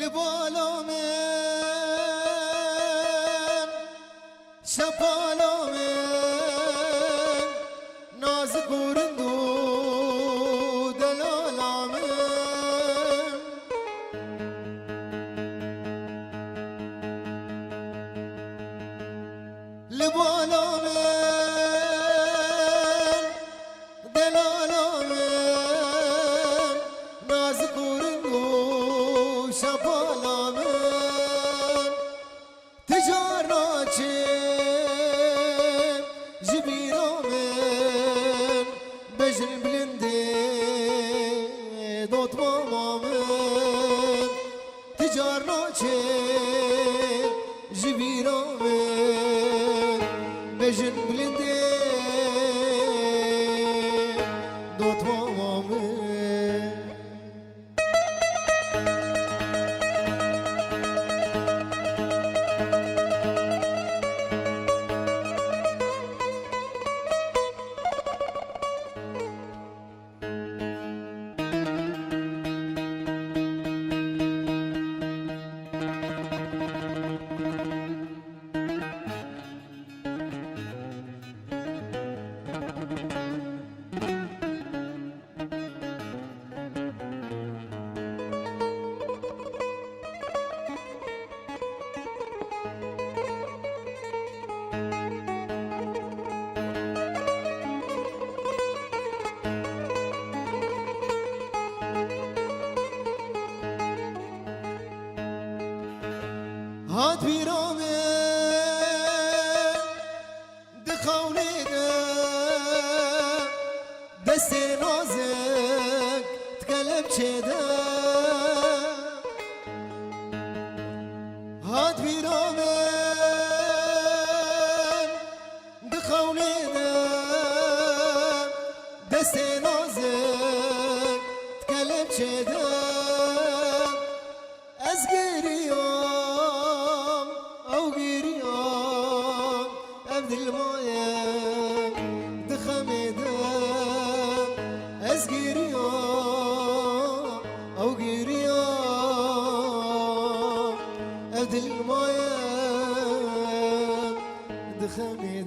لبالا من شپالا من ناز گورندو دلالا من لبالا من دلالا من ناز گورندو شپالا من تجارنا چیم جبیرا من بجن بلنده دوت ماما من تجارنا چیم جبیرا من بجن بلنده دوت ماما من هات بیرامه دخونیده دست نازک تکلم چیده هات بیرامه دخونیده دست نازک تکلم چیده از گریام او گریام عبد المايه دخمده از گریام او گریام عبد المايه دخمده